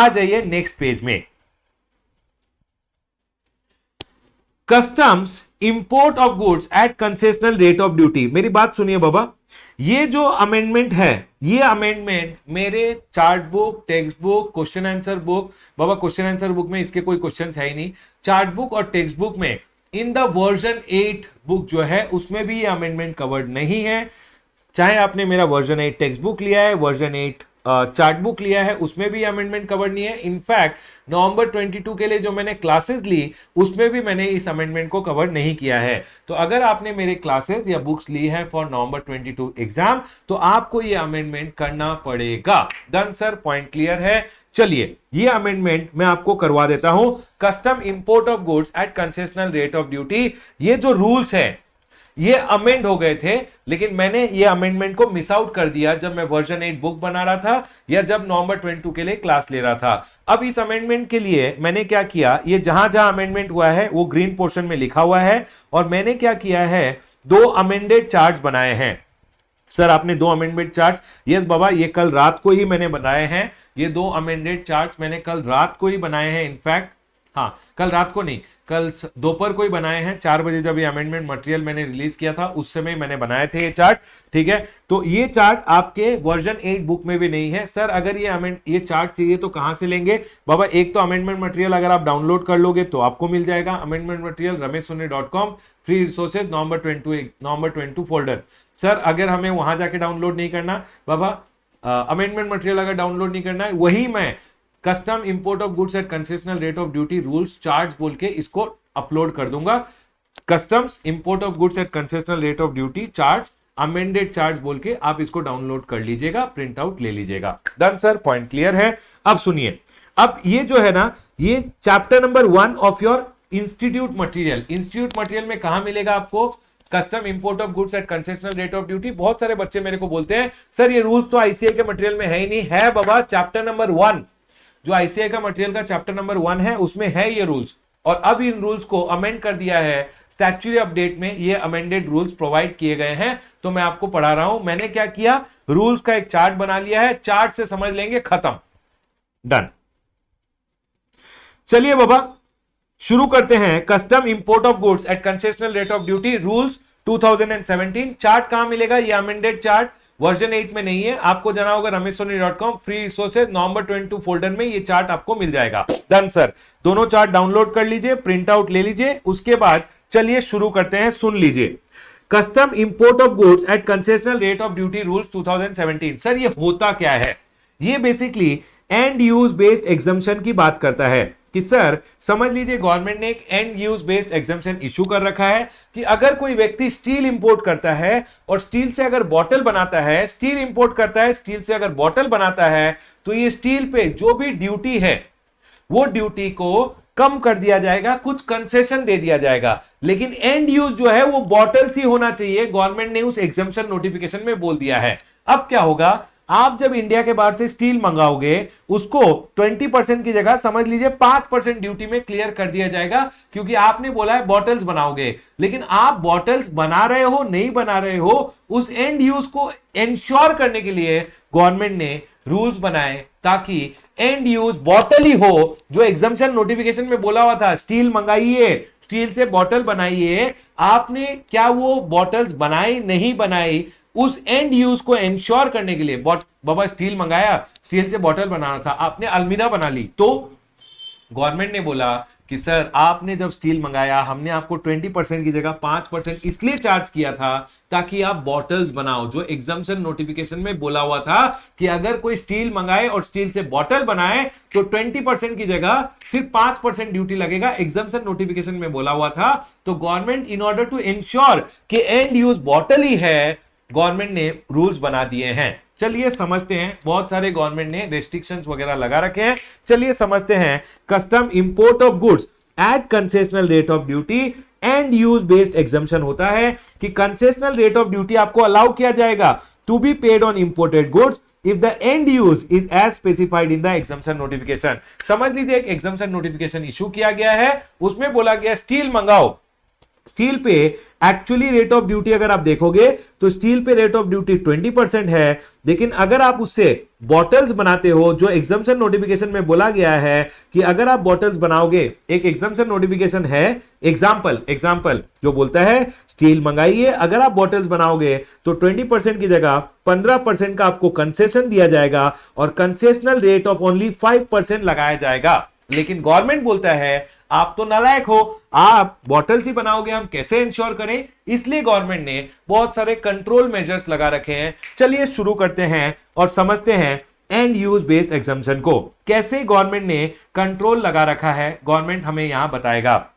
आ जाइए next page में। Customs import of goods at concessional rate of duty. मेरी बात सुनिए बाबा, ये जो अमेंडमेंट है, ये अमेंडमेंट मेरे chart book, text book, question answer book, बाबा क्वेश्चन आंसर बुक में इसके कोई क्वेश्चन है ही नहीं, चार्ट बुक और टेक्स्ट बुक में इन द वर्जन 8 बुक जो है उसमें भी ये अमेंडमेंट कवर्ड नहीं है। चाहे आपने मेरा वर्जन 8 टेक्स्ट बुक लिया है, वर्जन 8 चार्ट बुक लिया है, उसमें भी अमेंडमेंट कवर नहीं है। इनफैक्ट नवंबर 22 के लिए जो मैंने क्लासेस ली उसमें भी मैंने इस अमेंडमेंट को कवर नहीं किया है। तो अगर आपने मेरे क्लासेस या बुक्स ली है फॉर नवंबर 22 एग्जाम, तो आपको ये अमेंडमेंट करना पड़ेगा। डन सर, पॉइंट क्लियर है। चलिए ये अमेंडमेंट मैं आपको करवा देता हूं। Custom import of goods at concessional rate of duty, ये जो रूल्स है ये अमेंड हो गए थे, लेकिन मैंने ये अमेंडमेंट को मिस आउट कर दिया जब मैं वर्जन 8 बुक बना रहा था या जब नवंबर 22 के लिए क्लास ले रहा था। अब इस अमेंडमेंट के लिए मैंने क्या किया, ये जहां जहां अमेंडमेंट हुआ है वो ग्रीन पोर्शन में लिखा हुआ है, और मैंने क्या किया है, 2 अमेंडेड चार्ट्स बनाए हैं। सर आपने 2 अमेंडमेंट चार्ट्स? यस बाबा, ये कल रात को ही मैंने बनाए हैं। ये 2 अमेंडेड चार्ट्स मैंने कल रात को ही बनाए हैं। इनफैक्ट हाँ, कल रात को नहीं, कल दोपहर को ही बनाए हैं। 4 बजे जब ये अमेंडमेंट मटेरियल मैंने रिलीज किया था उस समय मैंने बनाए थे ये चार्ट। ठीक है, तो ये चार्ट आपके वर्जन 8 बुक में भी नहीं है। सर अगर ये चार्ट चाहिए तो कहां से लेंगे? बाबा एक तो अमेंडमेंट मटेरियल अगर आप डाउनलोड कर लोगे तो आपको मिल जाएगा, amendment material rameshsoni.com, free resources November 22 folder. Sir अगर हमें वहां जाके डाउनलोड नहीं करना, बाबा अमेंडमेंट मटेरियल अगर डाउनलोड नहीं करना है, वही मैं custom import of goods at concessional rate of duty rules charts बोल के इसको अपलोड कर दूंगा। Customs import of goods at concessional rate of duty charts, amended charts बोल के आप इसको डाउनलोड कर लीजिएगा, प्रिंट आउट ले लीजिएगा। डन सर, पॉइंट क्लियर है। अब सुनिए, अब ये जो है ना, ये chapter number 1 of your institute material. Institute material में कहां मिलेगा आपको? Custom import of goods at concessional rate of duty. बहुत सारे बच्चे मेरे को बोलते हैं सर ये रूल्स तो आईसीए के मटेरियल में है ही नहीं। है बाबा, चैप्टर नंबर 1 जो आईसीआई का मटेरियल का चैप्टर नंबर 1 है उसमें है ये रूल्स, और अब इन रूल्स को अमेंड कर दिया है। स्टैट्यूटरी अपडेट में ये अमेंडेड रूल्स प्रोवाइड किए गए हैं, तो मैं आपको पढ़ा रहा हूं। मैंने क्या किया, रूल्स का एक चार्ट बना लिया है, चार्ट से समझ लेंगे, खत्म, डन। चलिए बाबा शुरू करते हैं। Custom import of goods at concessional rate of duty rules 2017। Chart कहां मिलेगा? ये अमेंडेड चार्ट वर्जन 8 में नहीं है, आपको जाना होगा rameshsoni.com, free resources November 22 folder में ये चार्ट आपको मिल जाएगा। डन सर, दोनों चार्ट डाउनलोड कर लीजिए, प्रिंट आउट ले लीजिए। उसके बाद चलिए शुरू करते हैं, सुन लीजिए। Custom import of goods at concessional rate of duty rules 2017। Sir ये होता क्या है? ये basically and use based exemption की बात करता है कि सर समझ लीजिए गवर्नमेंट ने एक and use based exemption issue कर रखा है कि अगर कोई व्यक्ति स्टील इंपोर्ट करता है और स्टील से अगर बॉटल बनाता है, स्टील इंपोर्ट करता है, स्टील से अगर बॉटल बनाता है, तो ये स्टील पे जो भी ड्यूटी है वो ड्यूटी को कम कर दिया जाएगा, कुछ कंसेशन दे दिया जाएगा, लेकिन एंड यूज जो है वो बॉटल्स ही होना चाहिए। गवर्नमेंट ने उस एग्जम्पशन नोटिफिकेशन में बोल दिया है। अब क्या होगा, आप जब इंडिया के बाहर से स्टील मंगाओगे उसको 20% की जगह समझ लीजिए 5% ड्यूटी में क्लियर कर दिया जाएगा, क्योंकि आपने बोला है बॉटल्स बनाओगे। लेकिन आप बॉटल्स बना रहे हो नहीं बना रहे हो, उस एंड यूज को इंश्योर करने के लिए गवर्नमेंट ने रूल्स बनाए ताकि एंड यूज बॉटल ही हो। जो एग्जम्पशन नोटिफिकेशन में बोला हुआ था स्टील मंगाइए, स्टील से बॉटल बनाइए, आपने क्या वो बॉटल्स बनाई नहीं बनाई, उस एंड यूज को इंश्योर करने के लिए बाबा स्टील मंगाया, स्टील से बॉटल बनाना था, आपने अलमीरा बना ली, तो गवर्नमेंट ने बोला कि सर आपने जब स्टील मंगाया हमने आपको 20% की जगह 5% इसलिए चार्ज किया था ताकि आप बॉटल्स बनाओ। जो एग्जम्पशन नोटिफिकेशन में बोला हुआ था कि अगर कोई स्टील मंगाए और स्टील से बॉटल बनाए तो 20% की जगह सिर्फ 5% ड्यूटी लगेगा, एग्जम्पशन नोटिफिकेशन में बोला हुआ था। तो government in order to ensure कि एंड यूज बॉटल ही है, गवर्नमेंट ने रूल्स बना दिए हैं। चलिए समझते हैं, बहुत सारे गवर्नमेंट ने रेस्ट्रिक्शंस वगैरह लगा रखे हैं, चलिए समझते हैं। Custom import of goods at concessional rate of duty end use based exemption होता है कि कंसेशनल रेट ऑफ ड्यूटी आपको अलाउ किया जाएगा to be paid on imported goods if the end use is as specified in the exemption notification. समझ लीजिए एक exemption notification issue किया गया है, उसमें बोला गया स्टील मंगाओ, स्टील पे एक्चुअली रेट ऑफ ड्यूटी अगर आप देखोगे तो स्टील पे रेट ऑफ ड्यूटी 20% है, लेकिन अगर आप उससे बॉटल्स बनाते हो, जो एग्जम्पशन नोटिफिकेशन में बोला गया है कि अगर आप बॉटल्स बनाओगे, एक एग्जम्पशन नोटिफिकेशन है, एग्जाम्पल जो बोलता है स्टील मंगाइए, अगर आप बॉटल्स बनाओगे तो 20% की जगह 15% का आपको कंसेशन दिया जाएगा और कंसेशनल रेट ऑफ ओनली 5% लगाया जाएगा। लेकिन गवर्नमेंट बोलता है आप तो नालायक हो, आप बॉटल्स ही बनाओगे, हम कैसे इंश्योर करें? इसलिए गवर्नमेंट ने बहुत सारे कंट्रोल मेजर्स लगा रखे हैं। चलिए शुरू करते हैं और समझते हैं एंड यूज बेस्ड एग्जम्पशन को कैसे गवर्नमेंट ने कंट्रोल लगा रखा है। गवर्नमेंट हमें यहां बताएगा।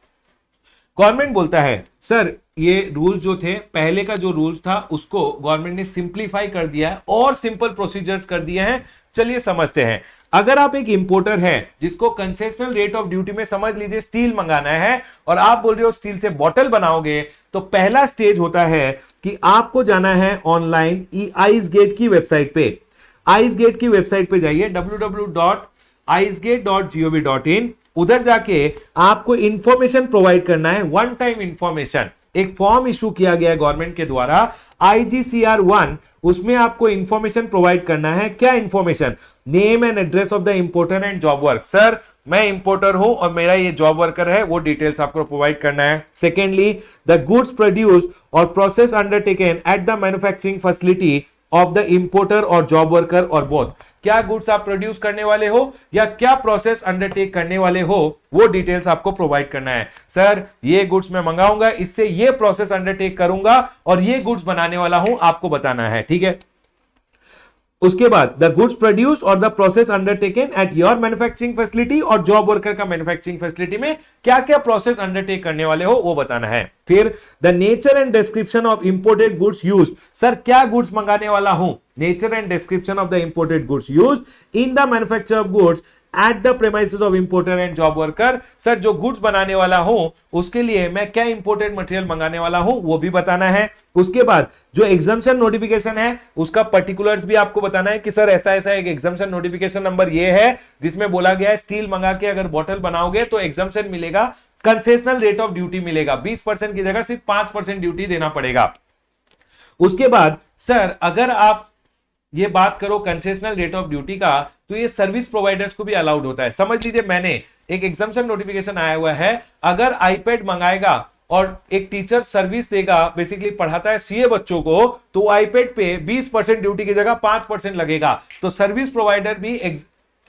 गवर्नमेंट बोलता है सर ये रूल्स जो थे, पहले का जो रूल्स था उसको गवर्नमेंट ने सिंप्लीफाई कर दिया है और सिंपल प्रोसीजर्स कर दिए हैं। चलिए समझते हैं। अगर आप एक इंपोर्टर है जिसको कंसेशनल रेट ऑफ ड्यूटी में समझ लीजिए स्टील मंगाना है और आप बोल रहे हो स्टील से बॉटल बनाओगे, तो पहला स्टेज होता है कि आपको जाना है ऑनलाइन आइस गेट की वेबसाइट पे। आइस गेट की वेबसाइट पे जाइए www.icegate.gov.in। उधर जाके आपको इंफॉर्मेशन प्रोवाइड करना है, वन टाइम इंफॉर्मेशन। एक फॉर्म इशू किया गया है गवर्नमेंट के द्वारा IGCR 1, उसमें आपको इंफॉर्मेशन प्रोवाइड करना है। क्या information? Name and address of the importer and job work. Sir मैं इंपोर्टर हूं और मेरा ये जॉब वर्कर है, वो डिटेल्स आपको प्रोवाइड करना है। सेकेंडली द गुड्स प्रोड्यूस्ड और process undertaken at the manufacturing facility of the importer और जॉब वर्कर और बोथ। क्या गुड्स आप प्रोड्यूस करने वाले हो या क्या प्रोसेस अंडरटेक करने वाले हो, वो डिटेल्स आपको प्रोवाइड करना है। सर ये गुड्स मैं मंगाऊंगा, इससे ये प्रोसेस अंडरटेक करूंगा और ये गुड्स बनाने वाला हूं, आपको बताना है। ठीक है। उसके बाद द गुड्स प्रोड्यूस और the process undertaken at your manufacturing facility और जॉब वर्कर का मैन्युफैक्चरिंग फैसिलिटी में क्या क्या प्रोसेस अंडरटेक करने वाले हो वो बताना है। फिर the nature and description of imported goods used. Sir क्या गुड्स मंगाने वाला हूं? Nature and description of the imported goods used in the manufacture of goods at the premises of importer and job worker. Sir जो goods बनाने वाला हूं उसके लिए मैं क्या इंपोर्टेड मटेरियल मंगाने वाला हूं वो भी बताना है। उसके बाद जो एग्जम्पशन नोटिफिकेशन है उसका पर्टिकुलर्स भी आपको बताना है कि सर ऐसा ऐसा एक एग्जम्पशन नोटिफिकेशन नंबर ये है जिसमें बोला गया है स्टील मंगा के अगर बॉटल बनाओगे तो एग्जम्पशन मिलेगा, कंसेशनल रेट ऑफ ड्यूटी मिलेगा, 20% की जगह सिर्फ 5% ड्यूटी देना पड़ेगा। उसके बाद सर अगर आप ये बात करो कंसेशनल रेट ऑफ ड्यूटी का, तो ये सर्विस प्रोवाइडर्स को भी अलाउड होता है। समझ लीजिए मैंने एक एग्जम्पशन नोटिफिकेशन आया हुआ है, अगर आईपैड मंगाएगा और एक टीचर सर्विस देगा, बेसिकली पढ़ाता है सीए बच्चों को, तो आईपैड पे 20% ड्यूटी की जगह 5% लगेगा। तो सर्विस प्रोवाइडर भी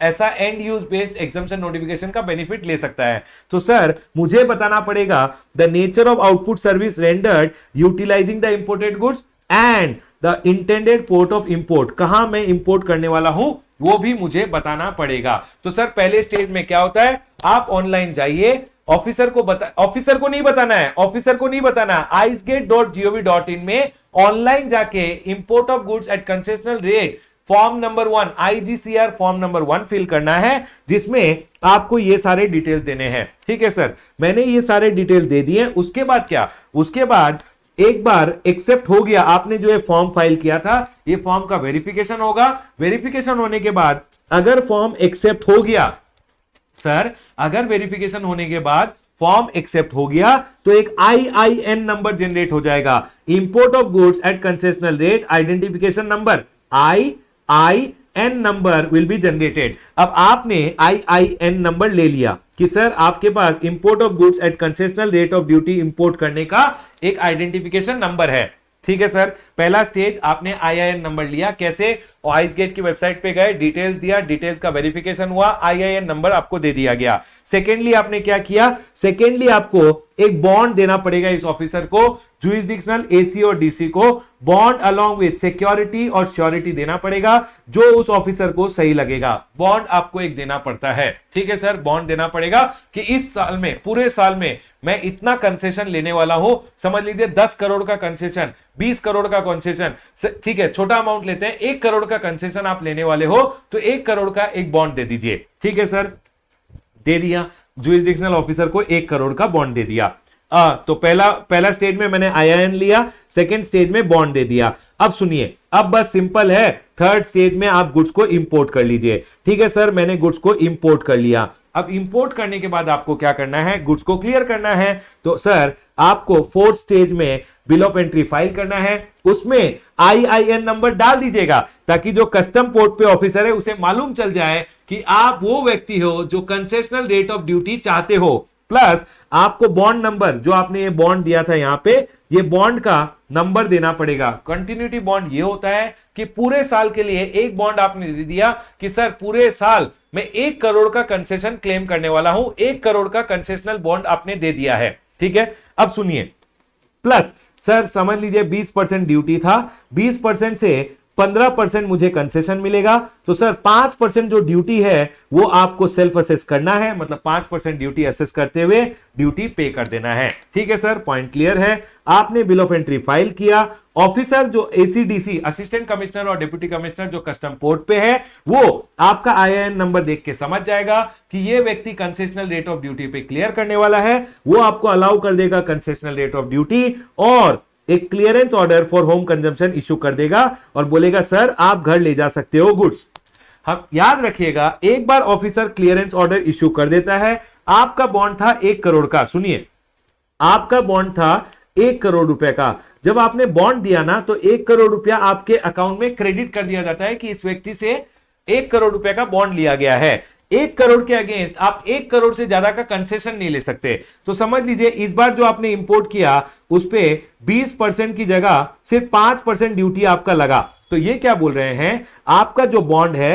ऐसा end use based exemption notification का बेनिफिट ले सकता है। तो सर मुझे बताना पड़ेगा the nature of output service rendered utilizing the imported goods and the intended port of import, कहां मैं इंपोर्ट करने वाला हूं वो भी मुझे बताना पड़ेगा। तो सर पहले स्टेज में क्या होता है, आप ऑनलाइन जाइए, ऑफिसर को नहीं बताना, icegate.gov.in में ऑनलाइन जाके import of goods at concessional rate form number 1 IGCR form number 1 fill करना है, जिसमें आपको ये सारे डिटेल्स देने हैं। ठीक है सर, मैंने ये सारे डिटेल्स दे दिए। उसके बाद क्या, उसके बाद एक बार एक्सेप्ट हो गया, आपने जो है फॉर्म फाइल किया था, ये फॉर्म का वेरिफिकेशन होगा। वेरिफिकेशन होने के बाद अगर फॉर्म एक्सेप्ट हो गया, सर अगर वेरिफिकेशन होने के बाद फॉर्म एक्सेप्ट हो गया तो एक IIN नंबर जनरेट हो जाएगा, import of goods at concessional rate identification number, IIN number will be generated. अब आपने IIN नंबर ले लिया कि सर आपके पास import of goods at concessional rate of duty import करने का एक आइडेंटिफिकेशन नंबर है। ठीक है सर, पहला स्टेज आपने IIN नंबर लिया, कैसे? आइसगेट की वेबसाइट पे गए, डिटेल्स दिया, डिटेल्स का वेरिफिकेशन हुआ, IIN नंबर आपको दे दिया गया। सेकेंडली आपने क्या किया, सेकेंडली आपको एक बॉन्ड देना पड़ेगा इस ऑफिसर को, जुरिसडिक्शनल AC और DC को, बॉन्ड अलोंग विद सिक्योरिटी और श्योरिटी देना पड़ेगा, जो उस ऑफिसर को सही लगेगा। बॉन्ड आपको एक देना पड़ता है। ठीक है सर, बॉन्ड देना पड़ेगा कि इस साल में, पूरे साल में मैं इतना कंसेशन लेने वाला हूं। समझ लीजिए 10 करोड़ का कंसेशन, 20 करोड़ का कंसेशन, ठीक है छोटा अमाउंट लेते हैं, 1 करोड़ का कंसेशन आप लेने वाले हो तो 1 करोड़ का एक बॉन्ड दे दीजिए। ठीक है सर, दे दिया, जुरिसडिक्शनल ऑफिसर को 1 करोड़ का बॉन्ड दे दिया। तो पहला स्टेज में मैंने IIN लिया, सेकंड स्टेज में बॉन्ड दे दिया। अब सुनिए, अब बस सिंपल है, थर्ड स्टेज में आप गुड्स को इंपोर्ट कर लीजिए। ठीक है सर, मैंने गुड्स को इंपोर्ट कर लिया। अब इंपोर्ट करने के बाद आपको क्या करना है, गुड्स को क्लियर करना है। तो सर आपको फोर्थ स्टेज में बिल ऑफ एंट्री फाइल करना है, उसमें आईआईएन नंबर डाल दीजिएगा ताकि जो कस्टम पोर्ट पे ऑफिसर है उसे मालूम चल जाए कि आप वो व्यक्ति हो जो कंसेशनल रेट ऑफ ड्यूटी चाहते हो। प्लस आपको बॉन्ड नंबर, जो आपने ये बॉन्ड दिया था यहां पे, ये बॉन्ड का नंबर देना पड़ेगा। कंटिन्यूटी बॉन्ड ये होता है कि पूरे साल के लिए एक बॉन्ड आपने दे दिया कि सर पूरे साल मैं 1 करोड़ का कंसेशन क्लेम करने वाला हूं, 1 करोड़ का कंसेशनल बॉन्ड आपने दे दिया है। ठीक है, अब सुनिए, प्लस सर समझ लीजिए 20% ड्यूटी था, 20% से 15% मुझे कंसेशन मिलेगा। तो सर 5% जो ड्यूटी है वो आपको सेल्फ असेस करना है, मतलब 5% ड्यूटी असेस करते हुए ड्यूटी पे कर देना है। ठीक है सर, पॉइंट क्लियर है। आपने बिल ऑफ एंट्री फाइल किया, ऑफिसर जो एसीडीसी असिस्टेंट कमिश्नर और डिप्टी कमिश्नर जो कस्टम पोर्ट पे है, वो आपका आईआईएन नंबर देख के समझ जाएगा कि ये व्यक्ति कंसेशनल रेट ऑफ ड्यूटी पे क्लियर करने वाला है, वो आपको अलाउ कर देगा कंसेशनल रेट ऑफ ड्यूटी और एक clearance order for home consumption issue कर देगा और बोलेगा सर आप घर ले जा सकते हो गुड्स। हम याद रखिएगा, एक बार ऑफिसर क्लियरेंस ऑर्डर इशू कर देता है, आपका बॉन्ड था 1 करोड़ का, सुनिए आपका बॉन्ड था 1 करोड़ रुपए का। जब आपने बॉन्ड दिया ना तो 1 करोड़ रुपया आपके अकाउंट में क्रेडिट कर दिया जाता है कि इस व्यक्ति से 1 करोड़ रुपए का बॉन्ड लिया गया है। 1 करोड़ के अगेंस्ट आप 1 करोड़ से ज्यादा का कंसेशन नहीं ले सकते। तो समझ लीजिए इस बार जो आपने इंपोर्ट किया उस पे 20% की जगह सिर्फ 5% ड्यूटी आपका लगा। तो ये क्या बोल रहे हैं, आपका जो बॉन्ड है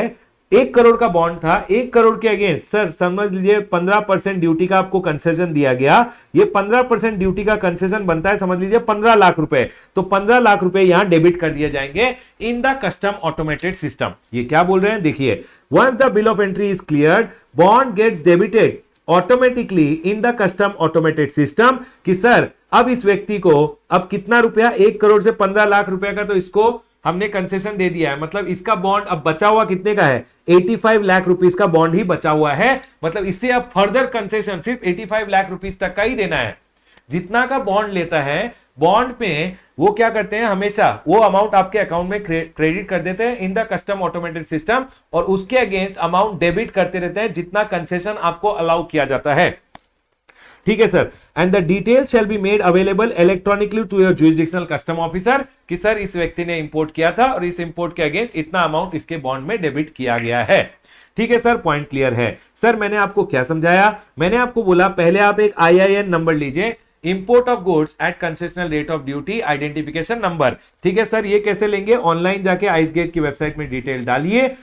1 करोड़ का बॉन्ड था, 1 करोड़ के अगेंस्ट सर समझ लीजिए 15% ड्यूटी का आपको कंसेशन दिया गया। ये 15% ड्यूटी का कंसेशन बनता है समझ लीजिए 15 लाख रुपए। तो 15 लाख रुपए यहां डेबिट कर दिए जाएंगे in the custom automated system. ये क्या बोल रहे हैं देखिए, once the bill of entry is cleared bond gets debited automatically in the custom automated system. कि सर अब इस व्यक्ति को अब कितना रुपया, 1 करोड़ से 15 लाख रुपया का तो इसको हमने कंसेशन दे दिया है, मतलब इसका बॉन्ड अब बचा हुआ कितने का है, 85 लाख रुपीस का बॉन्ड ही बचा हुआ है। मतलब इससे अब फर्दर कंसेशन सिर्फ 85 लाख रुपीस तक का ही देना है। जितना का बॉन्ड लेता है, बॉन्ड में वो क्या करते हैं, हमेशा वो अमाउंट आपके अकाउंट में क्रेडिट कर देते हैं इन द कस्टम ऑटोमेटेड सिस्टम और उसके अगेंस्ट अमाउंट डेबिट करते रहते हैं जितना कंसेशन आपको अलाउ किया जाता है। ठीक है sir, and the details shall be made available electronically to your jurisdictional custom officer. कि सर इस व्यक्ति ने इंपोर्ट किया था और इस इंपोर्ट के अगेंस्ट इतना अमाउंट इसके बॉन्ड में डेबिट किया गया है। ठीक है सर, पॉइंट क्लियर है। सर मैंने आपको क्या समझाया, मैंने आपको बोला पहले आप एक आईआईएन नंबर लीजिए, import of goods at concessional rate of duty identification number. ठीक है सर, ये कैसे लेंगे, ऑनलाइन जाके आइसगेट की वेबसाइट में डिटेल डालिए,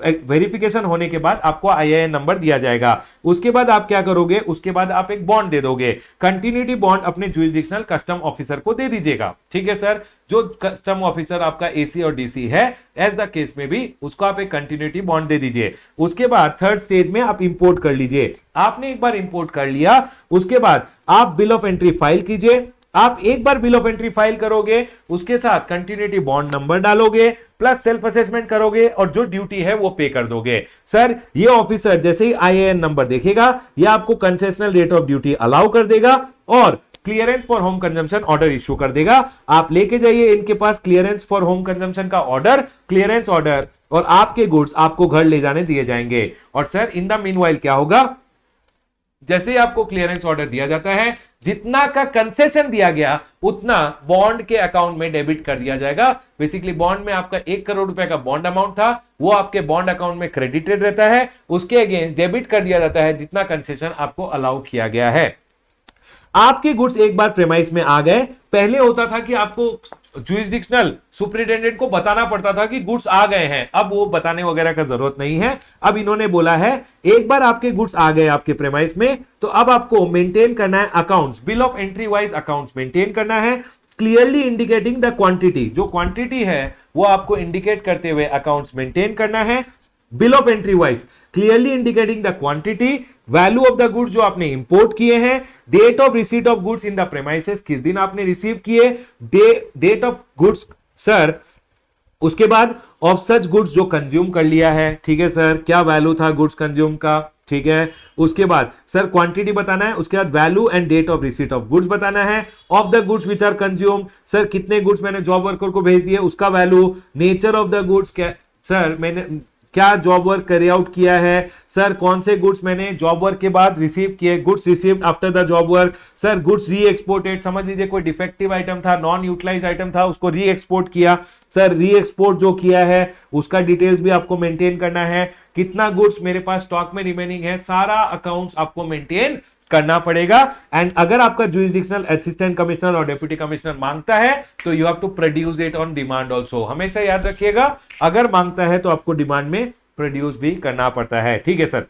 वेरिफिकेशन होने के बाद आपको आईआईएन नंबर दिया जाएगा। उसके बाद आप क्या करोगे, उसके बाद आप एक बॉन्ड दे दोगे, कंटिन्यूटी बॉन्ड अपने जुरिसडिक्शनल कस्टम ऑफिसर को दे दीजिएगा। ठीक है सर, जो कस्टम ऑफिसर आपका एसी और डीसी है एज द केस में भी उसको आप एक कंटिन्यूटी बॉन्ड दे दीजिए। उसके बाद थर्ड स्टेज में आप इंपोर्ट कर लीजिए। आपने एक बार इंपोर्ट कर लिया, उसके बाद आप बिल ऑफ एंट्री फाइल कीजिए। आप एक बार बिल ऑफ एंट्री फाइल करोगे, उसके साथ कंटिन्यूटी बॉन्ड नंबर डालोगे, प्लस सेल्फ असेसमेंट करोगे और जो ड्यूटी है वो पे कर दोगे। सर ये ऑफिसर जैसे ही आईएएन नंबर देखेगा ये आपको concessional rate of duty allow कर देगा और clearance for home consumption order issue कर देगा। आप लेके जाइए इनके पास क्लियरेंस फॉर होम कंजम्पशन का ऑर्डर, क्लियरेंस ऑर्डर, और आपके गुड्स आपको घर ले जाने दिए जाएंगे। और सर इन द मीनवाइल क्या होगा, जैसे ही आपको क्लियरेंस ऑर्डर दिया जाता है, जितना का कंसेशन दिया गया उतना बॉन्ड के अकाउंट में डेबिट कर दिया जाएगा। बेसिकली बॉन्ड में आपका 1 करोड़ रुपए का बॉन्ड अमाउंट था, वो आपके बॉन्ड अकाउंट में क्रेडिटेड रहता है, उसके अगेंस्ट डेबिट कर दिया जाता है जितना कंसेशन आपको अलाउ किया गया है। आपके गुड्स एक बार प्रेमाइस में आ गए, पहले होता था कि आपको जुरिसडिक्शनल सुपरिटेंडेंट को बताना पड़ता था कि गुड्स आ गए हैं, अब वो बताने वगैरह का जरूरत नहीं है। अब इन्होंने बोला है एक बार आपके गुड्स आ गए आपके प्रेमाइस में तो अब आपको मेंटेन करना है accounts, bill of entry wise accounts maintain करना है, क्लियरली इंडिकेटिंग द क्वांटिटी, जो क्वांटिटी है वो आपको इंडिकेट करते हुए अकाउंट्स मेंटेन करना है। Bill of entry wise clearly indicating the quantity, value of the goods जो आपने इंपोर्ट किए हैं, date of receipt of goods in the premises, किस दिन आपने रिसीव किए, डेट ऑफ गुड्स सर, उसके बाद ऑफ सच गुड्स जो कंज्यूम कर लिया है। ठीक है सर, क्या वैल्यू था गुड्स कंज्यूम का, ठीक है। उसके बाद सर क्वांटिटी बताना है, उसके बाद value and date of receipt of goods बताना है, of the goods which are consume, sir कितने गुड्स मैंने जॉब वर्कर को भेज दिए उसका value, nature of the goods, क्या सर मैंने क्या जॉब वर्क कैरी आउट किया है, सर कौन से गुड्स मैंने जॉब वर्क के बाद रिसीव किए, goods received after the job work, sir goods री एक्सपोर्टेड, समझ लीजिए कोई डिफेक्टिव आइटम था, नॉन यूटिलाइज आइटम था, उसको री एक्सपोर्ट किया, सर री एक्सपोर्ट जो किया है उसका डिटेल्स भी आपको मेंटेन करना है, कितना गुड्स मेरे पास स्टॉक में रिमेनिंग है, सारा अकाउंट्स आपको मेंटेन करना पड़ेगा। एंड अगर आपका जुरिसडिक्शनल असिस्टेंट कमिश्नर और डेप्यूटी कमिश्नर मांगता है तो you have to produce it on demand also, हमेशा याद रखिएगा अगर मांगता है तो आपको डिमांड में प्रोड्यूस भी करना पड़ता है। ठीक है सर,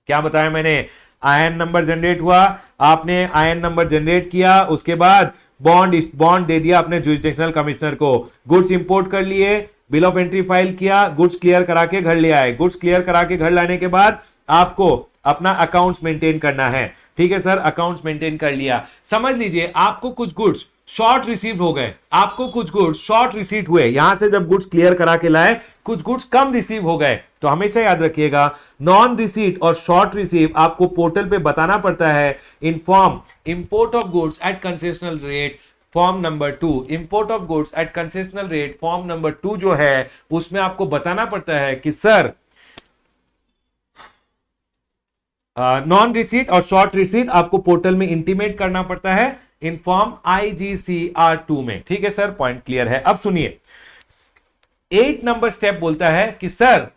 क्या बताया मैंने, आईएन नंबर जनरेट हुआ, आपने आईएन नंबर जनरेट किया, उसके बाद बॉन्ड दे दिया अपने जुरिसडिक्शनल कमिश्नर को, गुड्स इंपोर्ट कर लिए, बिल ऑफ एंट्री फाइल किया, गुड्स क्लियर करा के घर ले आए, गुड्स क्लियर करा के घर लाने के बाद आपको अपना अकाउंट्स मेंटेन करना है। ठीक है सर, अकाउंट्स मेंटेन कर लिया, समझ लीजिए आपको कुछ गुड्स शॉर्ट रिसीव हो गए, आपको कुछ गुड्स शॉर्ट रिसीट हुए, यहां से जब गुड्स क्लियर करा के लाए कुछ गुड्स कम रिसीव हो गए, तो हमेशा याद रखिएगा नॉन रिसीट और शॉर्ट रिसीव आपको पोर्टल पे बताना पड़ता है। Inform import of goods at concessional rate form number 2, import of goods at concessional rate form number 2 जो है उसमें आपको बताना पड़ता है कि सर नॉन रिसीट और शॉर्ट रिसीट आपको पोर्टल में इंटीमेट करना पड़ता है इन फॉर्म IGCR2 में। ठीक है सर, पॉइंट क्लियर है। अब सुनिए 8 नंबर स्टेप बोलता है कि सर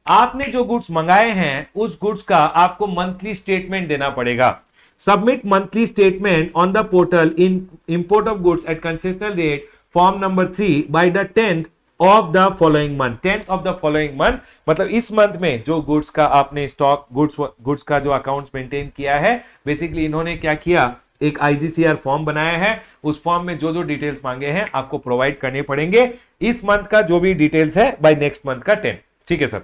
आपने जो गुड्स मंगाए हैं उस गुड्स का आपको मंथली स्टेटमेंट देना पड़ेगा। Submit monthly statement on the portal in import of goods at concessional rate form number 3 by the 10th of the following month, 10th of the following month, मतलब इस month में जो goods का आपने stock goods का जो accounts maintain किया है, बेसिकली इन्होंने क्या किया, एक IGCR फॉर्म बनाया है, उस फॉर्म में जो जो डिटेल्स मांगे हैं आपको प्रोवाइड करने पड़ेंगे, इस मंथ का जो भी डिटेल्स है बाय नेक्स्ट मंथ का 10। ठीक है सर,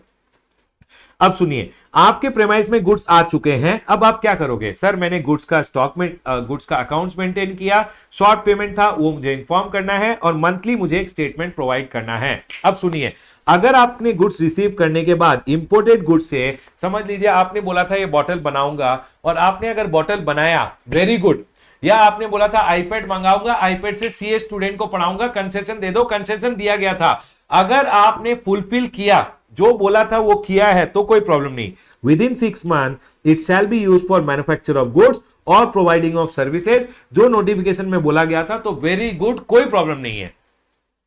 अब सुनिए आपके प्रेमाइस में गुड्स आ चुके हैं, अब आप क्या करोगे, सर मैंने गुड्स का स्टॉक में गुड्स का अकाउंट्स मेंटेन किया, शॉर्ट पेमेंट था वो मुझे इन्फॉर्म करना है और मंथली मुझे एक स्टेटमेंट प्रोवाइड करना है। अब सुनिए अगर आपने गुड्स रिसीव करने के बाद इंपोर्टेड गुड्स से, समझ लीजिए आपने बोला था ये बॉटल बनाऊंगा और आपने अगर बॉटल बनाया, वेरी गुड, या आपने बोला था आईपैड मंगाऊंगा, आईपैड से सीए स्टूडेंट को पढ़ाऊंगा, कंसेशन दे दो, कंसेशन दिया गया था, अगर आपने फुलफिल किया जो बोला था वो किया है तो कोई प्रॉब्लम नहीं, with in 6 month it shall be used for manufacture of goods और प्रोवाइडिंग ऑफ सर्विसेज, जो नोटिफिकेशन में बोला गया था, तो वेरी गुड, कोई प्रॉब्लम नहीं है।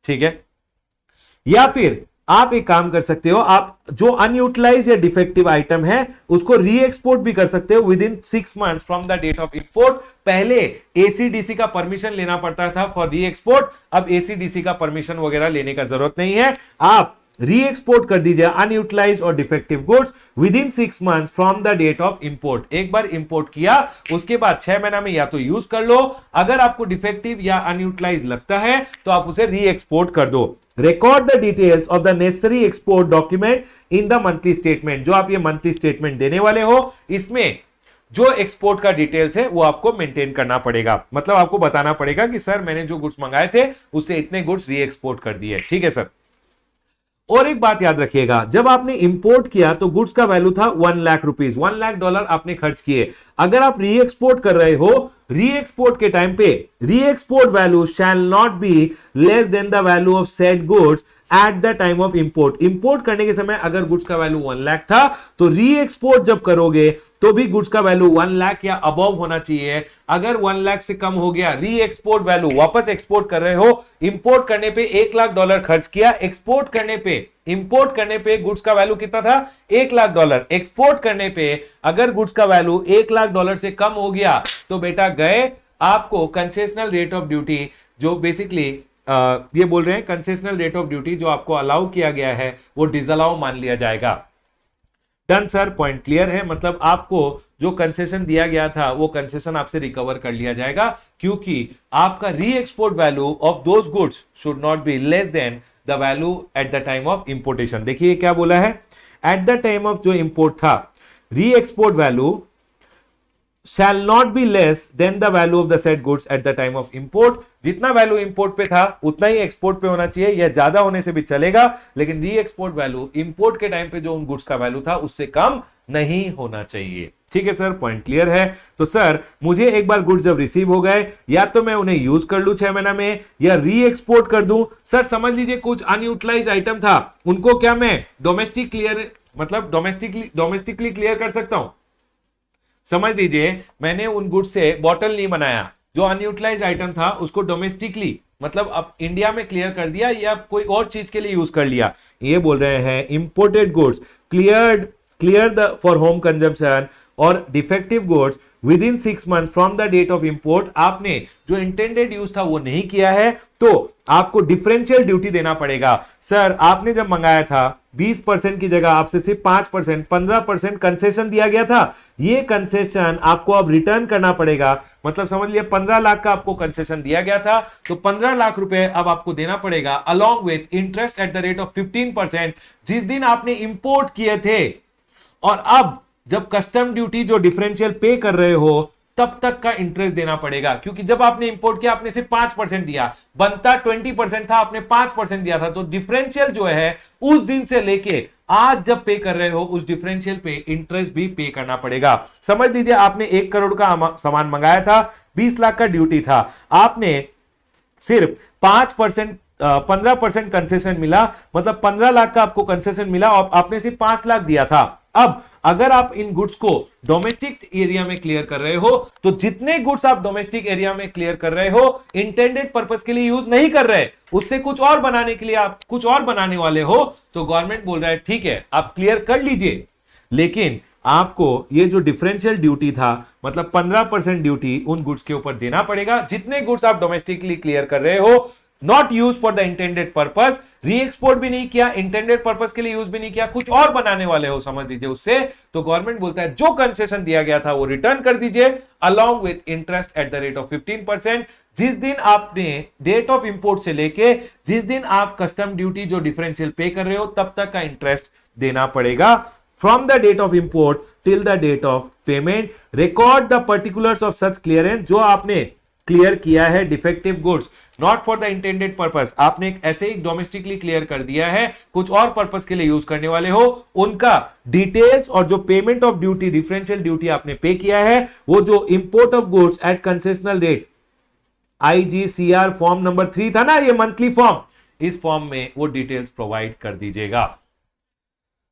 ठीक है, या फिर आप एक काम कर सकते हो, आप जो अनयूटिलाइज या डिफेक्टिव आइटम है उसको री एक्सपोर्ट भी कर सकते हो within 6 months from the date of import. पहले एसीडीसी का परमिशन लेना पड़ता था फॉर री एक्सपोर्ट, अब एसीडीसी का परमिशन वगैरह लेने का जरूरत नहीं है, आप री एक्सपोर्ट कर दीजिए अनयूटिलाइज और defective goods within 6 months from the date of import. एक बार इंपोर्ट किया उसके बाद 6 महीना में या तो यूज कर लो, अगर आपको डिफेक्टिव या अनयूटिलाइज लगता है तो आप उसे री एक्सपोर्ट कर दो। Record the details of the necessary export document in the monthly statement, जो आप ये मंथली स्टेटमेंट देने वाले हो इसमें जो एक्सपोर्ट का डिटेल्स है वो आपको मेंटेन करना पड़ेगा, मतलब आपको बताना पड़ेगा कि सर मैंने जो गुड्स मंगाए थे उससे इतने गुड्स री एक्सपोर्ट कर दिए। ठीक है सर, और एक बात याद रखिएगा, जब आपने इंपोर्ट किया तो गुड्स का वैल्यू था 1 लाख रुपीस, $1 लाख आपने खर्च किए, अगर आप री एक्सपोर्ट कर रहे हो, री एक्सपोर्ट के टाइम पे री export value shall not be less than the value of said goods at the time of import. Import करने के समय अगर गुड्स का वैल्यू 1 लाख था तो री एक्सपोर्ट जब करोगे तो भी गुड्स का वैल्यू 1 लाख या अबव होना चाहिए। अगर 1 लाख से कम हो गया, री एक्सपोर्ट वैल्यू, वापस एक्सपोर्ट कर रहे हो, इंपोर्ट करने पे $1 लाख खर्च किया, एक्सपोर्ट करने पे, इंपोर्ट करने पे गुड्स का वैल्यू कितना था, $1 लाख, एक्सपोर्ट करने पे अगर गुड्स का वैल्यू $1 लाख से कम हो गया तो बेटा गए, आपको कंसेशनल रेट ऑफ ड्यूटी, जो बेसिकली ये बोल रहे हैं कंसेशनल रेट ऑफ ड्यूटी जो आपको अलाउ किया गया है वो डिसअलाउ मान लिया जाएगा। डन सर, पॉइंट क्लियर है, मतलब आपको जो कंसेशन दिया गया था वो कंसेशन आपसे रिकवर कर लिया जाएगा, क्योंकि आपका री export value of those goods should not be less than the value at the time of importation. देखिए क्या बोला है, एट द टाइम ऑफ जो इंपोर्ट था, री export value shall not be less than the value of the said goods at the time of import। जितना value import पे था उतना ही एक्सपोर्ट पे होना चाहिए, या ज्यादा होने से भी चलेगा, लेकिन री एक्सपोर्ट वैल्यू इंपोर्ट के टाइम पे जो उन गुड्स का वैल्यू था उससे कम नहीं होना चाहिए। ठीक है सर, पॉइंट क्लियर है। तो सर मुझे एक बार गुड्स जब रिसीव हो गए, या तो मैं उन्हें यूज कर लूं 6 महीना में, या री एक्सपोर्ट कर दूं। सर समझ लीजिए कुछ अनयूटिलाइज आइटम था, उनको क्या मैं डोमेस्टिक क्लियर, मतलब डोमेस्टिकली क्लियर कर सकता हूं। समझ लीजिए मैंने उन गुड्स से बॉटल नहीं बनाया, जो अनयूटिलाइज आइटम था उसको डोमेस्टिकली मतलब अब इंडिया में क्लियर कर दिया, या कोई और चीज के लिए यूज कर लिया। ये बोल रहे हैं imported goods cleared for home consumption और defective goods within 6 month from the date of import. आपने जो इंटेंडेड यूज था वो नहीं किया है, तो आपको डिफरेंशियल ड्यूटी देना पड़ेगा। सर आपने जब मंगाया था 20% की जगह आपसे सिर्फ 5%, 15% कंसेशन दिया गया था। ये कंसेशन आपको अब रिटर्न करना पड़ेगा। मतलब समझ लिया 15 लाख का आपको कंसेशन दिया गया था, तो 15 लाख रुपए अब आपको देना पड़ेगा along with interest at the rate of 15% जिस दिन आपने इंपोर्ट किए थे। और अब जब कस्टम ड्यूटी जो डिफरेंशियल पे कर रहे हो तब तक का इंटरेस्ट देना पड़ेगा, क्योंकि जब आपने इंपोर्ट किया आपने सिर्फ 5% दिया, बनता 20% था, आपने 5% दिया था। तो डिफरेंशियल जो है उस दिन से लेके आज जब पे कर रहे हो उस डिफरेंशियल पे इंटरेस्ट भी पे करना पड़ेगा। समझ लीजिए आपने 1 करोड़ का सामान मंगाया था, 20 लाख का ड्यूटी था, आपने सिर्फ 5% 15% कंसेशन मिला, मतलब 15 लाख का आपको कंसेशन मिला और आपने सिर्फ 5 लाख दिया था। अब अगर आप इन गुड्स को डोमेस्टिक एरिया में क्लियर कर रहे हो, तो जितने गुड्स आप डोमेस्टिक एरिया में क्लियर कर रहे हो इंटेंडेड पर्पस के लिए यूज नहीं कर रहे, उससे कुछ और बनाने के लिए आप कुछ और बनाने वाले हो, तो गवर्नमेंट बोल रहा है ठीक है आप क्लियर कर लीजिए, लेकिन आपको ये जो डिफरेंशियल ड्यूटी था मतलब 15% ड्यूटी उन गुड्स के ऊपर देना पड़ेगा जितने गुड्स आप डोमेस्टिकली क्लियर कर रहे हो, not use for the intended purpose. री एक्सपोर्ट भी नहीं किया, इंटेंडेड पर्पस के लिए यूज भी नहीं किया, कुछ और बनाने वाले हो समझ लीजिए उससे, तो गवर्नमेंट बोलता है जो कंसेशन दिया गया था वो रिटर्न कर दीजिए along with interest at the rate of 15%। जिस दिन आपने डेट ऑफ इंपोर्ट से लेके जिस दिन आप कस्टम ड्यूटी जो डिफरेंशियल पे कर रहे हो तब तक का इंटरेस्ट देना पड़ेगा। From the date of import till the date of payment record the particulars of such clearance. जो आपने क्लियर किया है defective goods not for the intended purpose, आपने ऐसे ही डोमेस्टिकली क्लियर कर दिया है, कुछ और पर्पस के लिए यूज करने वाले हो, उनका डिटेल्स और जो payment of duty differential duty आपने पे किया है, वो जो import of goods at concessional rate IGCR form number 3 था ना, ये मंथली फॉर्म, इस फॉर्म में वो डिटेल्स प्रोवाइड कर दीजिएगा।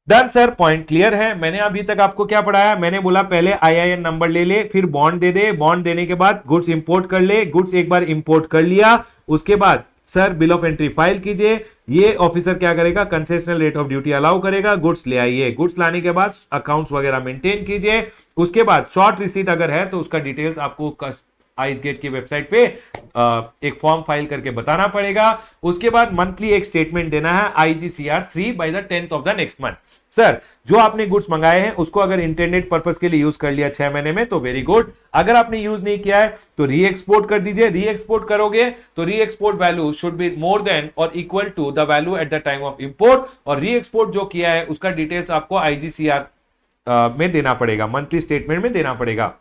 डन सर, पॉइंट क्लियर है। मैंने अभी तक आपको क्या पढ़ाया, मैंने बोला पहले IIN नंबर ले ले, फिर बॉन्ड दे दे, बॉन्ड देने के बाद गुड्स इंपोर्ट कर ले, गुड्स एक बार इंपोर्ट कर लिया उसके बाद sir bill of entry file कीजिए। ये ऑफिसर क्या करेगा, concessional rate of duty allow करेगा, गुड्स ले आइए, गुड्स लाने के बाद अकाउंट्स वगैरह मेंटेन कीजिए, उसके बाद शॉर्ट रिसीट अगर है तो उसका डिटेल्स आपको आइस गेट की वेबसाइट पे एक फॉर्म फाइल करके बताना पड़ेगा। उसके बाद मंथली एक स्टेटमेंट देना है IGCR 3 by the 10th of the next month. Sir जो आपने गुड्स मंगाए हैं उसको अगर इंटेंडेड पर्पस के लिए यूज कर लिया 6 महीने में तो वेरी गुड, अगर आपने यूज नहीं किया है तो री एक्सपोर्ट कर दीजिए। री एक्सपोर्ट करोगे तो re export value should be more than और equal to the value at the time of import, और री एक्सपोर्ट जो किया है उसका डिटेल्स आपको IGCR में देना पड़ेगा, मंथली स्टेटमेंट में देना पड़ेगा।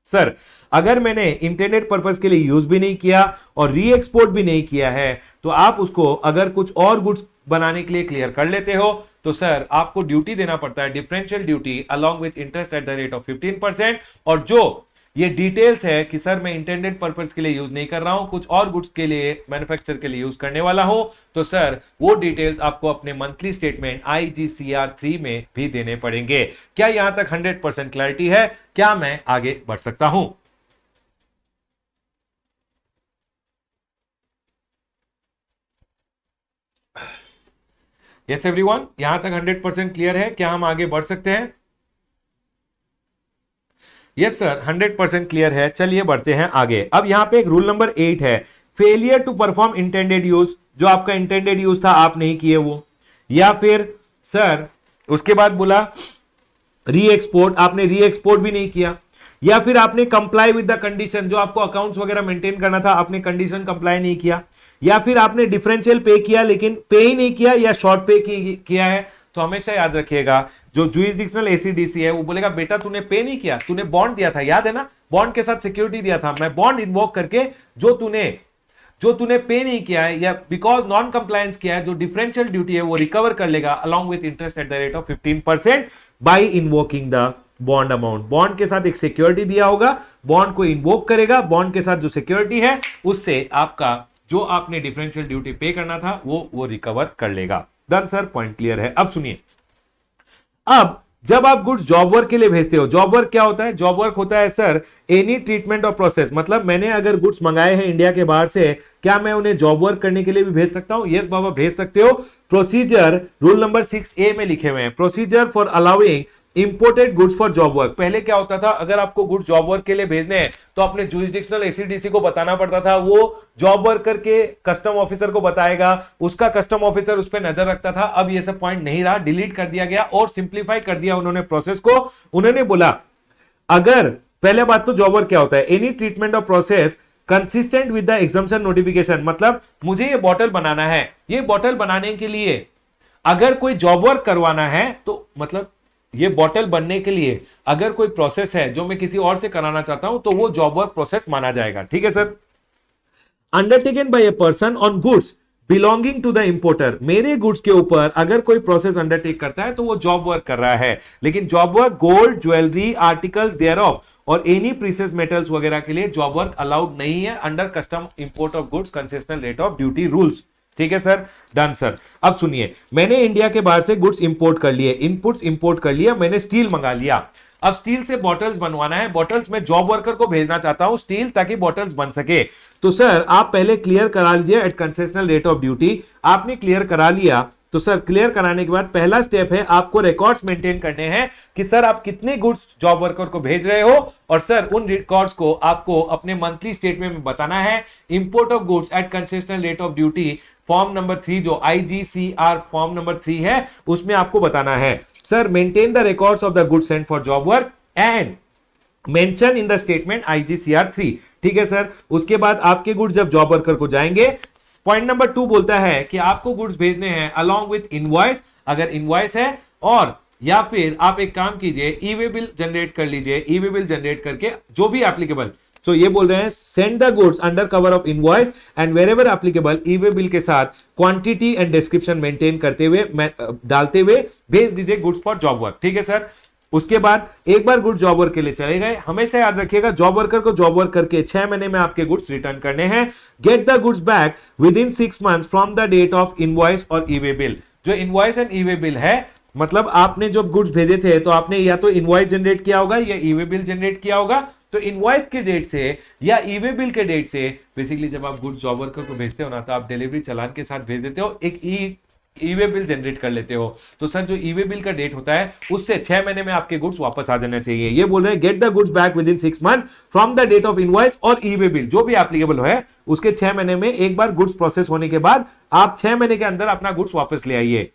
सर अगर मैंने इंटेंडेड पर्पस के लिए यूज भी नहीं किया और री एक्सपोर्ट भी नहीं किया है तो आप उसको अगर कुछ और गुड्स बनाने के लिए क्लियर कर लेते हो तो सर आपको ड्यूटी देना पड़ता है differential duty along with interest at the rate of 15%। और जो ये डिटेल्स है कि सर मैं इंटेंडेड पर्पस के लिए यूज नहीं कर रहा हूं, कुछ और गुड्स के लिए मैन्युफैक्चर के लिए यूज करने वाला हूं, तो सर वो डिटेल्स आपको अपने मंथली स्टेटमेंट IGCR 3 में भी देने पड़ेंगे। क्या यहां तक 100% क्लैरिटी है? क्या मैं आगे बढ़ सकता हूं? यस एवरीवन, यहां तक 100% क्लियर है? क्या हम आगे बढ़ सकते हैं? यस सर, 100% क्लियर है। चलिए बढ़ते हैं आगे। अब यहां पे एक रूल नंबर 8 है, failure to perform intended use. जो आपका इंटेंडेड यूज था आप नहीं किए वो, या फिर सर उसके बाद बोला री एक्सपोर्ट, आपने री एक्सपोर्ट भी नहीं किया, या फिर आपने कंप्लाई विद द कंडीशन, जो आपको अकाउंट्स वगैरह मेंटेन करना था आपने कंडीशन कंप्लाई नहीं किया, या फिर आपने डिफरेंशियल पे किया लेकिन पे ही नहीं किया या शॉर्ट पे किया है, तो हमेशा याद रखिएगा जो जुरिसडिक्शनल ACDC है वो बोलेगा बेटा तूने पे नहीं किया, तूने बॉन्ड दिया था, याद है ना, बॉन्ड के साथ सिक्योरिटी दिया था, मैं बॉन्ड इन्वोक करके जो तूने जो तूने पे नहीं किया है या बिकॉज नॉन कंप्लायंस किया है, जो डिफरेंशियल ड्यूटी है वो रिकवर कर लेगा along with interest at the rate of 15% by invoking the bond amount. Bond के साथ एक सिक्योरिटी दिया होगा, बॉन्ड को इन्वोक करेगा, बॉन्ड के साथ जो सिक्योरिटी है उससे आपका जो आपने डिफरेंशियल ड्यूटी पे करना था वो रिकवर कर लेगा। डन सर, पॉइंट क्लियर है। अब सुनिए, अब जब आप गुड्स जॉब वर्क के लिए भेजते हो, जॉब वर्क क्या होता है? जॉब वर्क होता है sir any treatment of process, मतलब मैंने अगर गुड्स मंगाए हैं इंडिया के बाहर से, क्या मैं उन्हें जॉब वर्क करने के लिए भी भेज सकता हूं? यस बाबा, भेज सकते हो। प्रोसीजर रूल नंबर 6A में लिखे हुए हैं, procedure for allowing imported goods for job work. पहले क्या होता था, अगर आपको गुड्स जॉब वर्क के लिए भेजने हैं तो अपने जुरिसडिक्शनल एसीडीसी को बताना पड़ता था, वो जॉब वर्कर के कस्टम ऑफिसर को बताएगा, उसका कस्टम ऑफिसर उस पर नजर रखता था। अब ये सब पॉइंट नहीं रहा, डिलीट कर दिया गया और सिंप्लीफाई कर दिया उन्होंने प्रोसेस को। उन्होंने बोला अगर, पहले बात तो जॉब वर्क क्या होता है? Any treatment of process consistent with the exemption notification, मतलब मुझे ये बॉटल बनाना है, ये बॉटल बनाने के लिए अगर कोई जॉब वर्क करवाना है तो मतलब ये बॉटल बनने के लिए अगर कोई प्रोसेस है जो मैं किसी और से कराना चाहता हूं तो वो जॉब वर्क प्रोसेस माना जाएगा। ठीक है sir. Undertaken by a person on goods belonging to the importer, मेरे गुड्स के ऊपर अगर कोई प्रोसेस अंडरटेक करता है तो वो जॉब वर्क कर रहा है। लेकिन job work gold, jewellery, articles thereof और एनी प्रीसियस मेटल्स वगैरह के लिए जॉब वर्क अलाउड नहीं है under custom import of goods concessional rate of duty rules. ठीक है सर, डन सर। अब सुनिए, मैंने इंडिया के बाहर से गुड्स इंपोर्ट कर लिए, इनपुट्स इंपोर्ट कर लिया, मैंने स्टील मंगा लिया। अब स्टील से बॉटल्स बनवाना है, बॉटल्स में जॉब वर्कर को भेजना चाहता हूं स्टील, ताकि बॉटल्स बन सके। तो सर आप पहले क्लियर करा लीजिए at concessional rate of duty. आपने क्लियर करा लिया तो सर क्लियर कराने के बाद पहला स्टेप है आपको रिकॉर्ड्स मेंटेन करने हैं कि सर आप कितने गुड्स जॉब वर्कर को भेज रहे हो, और सर उन रिकॉर्ड्स को आपको अपने मंथली स्टेटमेंट में बताना है। Import of goods at concessional rate of duty form number 3 जो IGCR फॉर्म नंबर 3 है उसमें आपको बताना है sir maintain the records of the goods sent for job work and mention in the statement IGCR 3। ठीक है सर। उसके बाद आपके गुड्स जब जॉब वर्कर को जाएंगे, पॉइंट नंबर 2 बोलता है कि आपको गुड्स भेजने हैं अलोंग विथ इनवॉइस, अगर इनवॉइस है, और या फिर आप एक काम कीजिए ई वे बिल जनरेट कर लीजिए, ई वे बिल जनरेट करके जो भी एप्लीकेबल, तो ये बोल रहे हैं send the goods under cover of invoice and wherever applicable E way bill के साथ क्वांटिटी एंड डिस्क्रिप्शन मेंटेन करते हुए डालते हुए भेज दीजिए गुड्स फॉर जॉब वर्क। ठीक है सर। उसके बाद एक बार गुड्स जॉब वर्क के लिए चले गए, हमेशा याद रखिएगा जॉब वर्कर को जॉब वर्क करके 6 महीने में आपके गुड्स रिटर्न करने हैं। Get the goods back within 6 months from the date of invoice और ई वे बिल। जो invoice and e way bill है, मतलब आपने जब गुड्स भेजे थे तो आपने या तो इनवॉइस जनरेट किया होगा या ई वे बिल जनरेट किया होगा। तो इनवॉइस के डेट से या ई वे बिल के डेट से बेसिकली जब आप गुड्स जॉब वर्कर को भेजते हो ना, तो आप डिलीवरी चालान के साथ भेज देते हो, एक ई वे बिल जनरेट कर लेते हो। तो सर जो ई वे बिल का डेट होता है उससे 6 महीने में आपके गुड्स वापस आ जाने चाहिए। ये बोल रहे हैं get the goods back within 6 months from the date of invoice और ई वे बिल, जो भी एप्लीकेबल है उसके 6 महीने में एक बार गुड्स प्रोसेस होने के बाद आप 6 महीने के अंदर अपना गुड्स वापस ले आइए।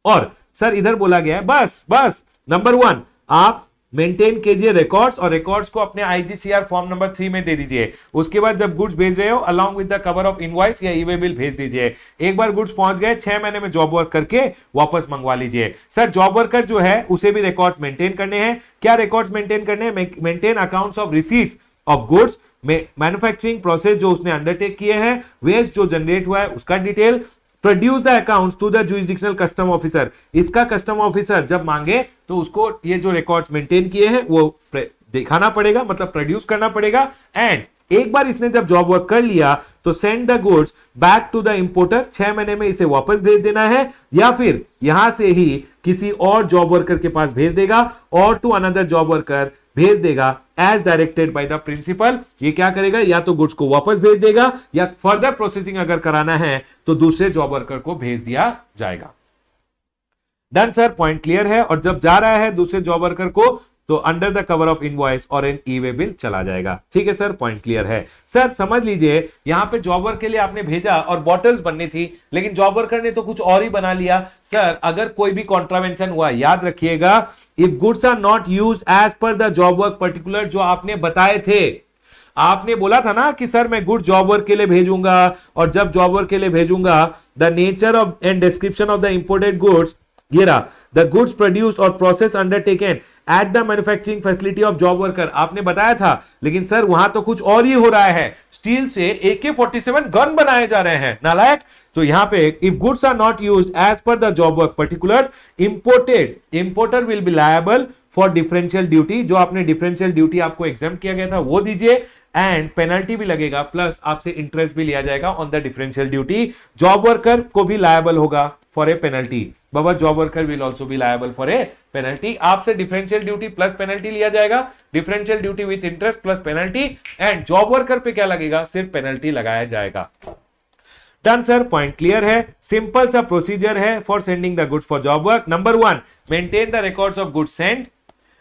और सर इधर बोला गया है बस नंबर 1 आप मेंटेन कीजिए रिकॉर्ड्स, और रिकॉर्ड्स को अपने IGCR फॉर्म नंबर 3 में दे दीजिए। उसके बाद जब गुड्स भेज रहे हो along with the cover of invoice या ई वे बिल भेज दीजिए। एक बार गुड्स पहुंच गए 6 महीने में जॉब वर्क करके वापस मंगवा लीजिए। सर जॉब वर्कर जो है उसे भी रिकॉर्ड्स मेंटेन करने हैं। क्या रिकॉर्ड्स मेंटेन करने हैं? Maintain accounts of receipts of goods, manufacturing process जो उसने अंडरटेक किए हैं, वेस्ट जो जनरेट हुआ है उसका detail, produce the accounts to the jurisdictional custom officer. इसका कस्टम ऑफिसर जब मांगे तो उसको ये जो रिकॉर्ड्स मेंटेन किए हैं वो दिखाना पड़ेगा, मतलब प्रोड्यूस करना पड़ेगा। एंड एक बार इसने जब जॉब वर्क कर लिया तो send the goods back to the importer, 6 महीने में इसे वापस भेज देना है, या फिर यहां से ही किसी और जॉब वर्कर के पास भेज देगा और टू अनदर जॉब वर्कर भेज देगा as directed by the principal. ये क्या करेगा? या तो गुड्स को वापस भेज देगा या फर्दर प्रोसेसिंग अगर कराना है तो दूसरे जॉब वर्कर को भेज दिया जाएगा। डन सर, पॉइंट क्लियर है। और जब जा रहा है दूसरे जॉब वर्कर को तो under the cover of invoice और एन ई वे बिल चला जाएगा। ठीक है सर, पॉइंट क्लियर है। सर समझ लीजिए यहां पे जॉब वर्क के लिए आपने भेजा और बॉटल्स बननी थी, लेकिन जॉब वर्कर ने तो कुछ और ही बना लिया। सर अगर कोई भी कॉन्ट्रावेंशन हुआ, याद रखिएगा if goods are not used as per the job work particular जो आपने बताए थे, आपने बोला था ना कि सर मैं गुड जॉब वर्क के लिए भेजूंगा, और जब जॉब वर्क के लिए भेजूंगा the nature of and description of the imported goods ये रहा, द गुड्स प्रोड्यूस्ड और process undertaken at the manufacturing facility of job worker. आपने बताया था, लेकिन सर वहां तो कुछ और ही हो रहा है, स्टील से AK-47 गन बनाए जा रहे हैं नालायक। तो यहां पे if goods are not used as per the job work particulars, importer will be liable for differential duty. जो आपने डिफरेंशियल ड्यूटी आपको एग्जाम किया गया था वो दीजिए, एंड पेनल्टी भी लगेगा, प्लस आपसे इंटरेस्ट भी लिया जाएगा on the differential duty. Job worker को भी लायबल होगा for a penalty. Baba job worker will also be liable for a penalty. आपसे डिफरेंशियल ड्यूटी प्लस पेनल्टी लिया जाएगा, differential duty with interest plus penalty, and job worker पे क्या लगेगा, सिर्फ पेनल्टी लगाया जाएगा। डन सर, पॉइंट क्लियर है। सिंपल सा प्रोसीजर है for sending the goods for job work. Number 1, maintain the records of goods send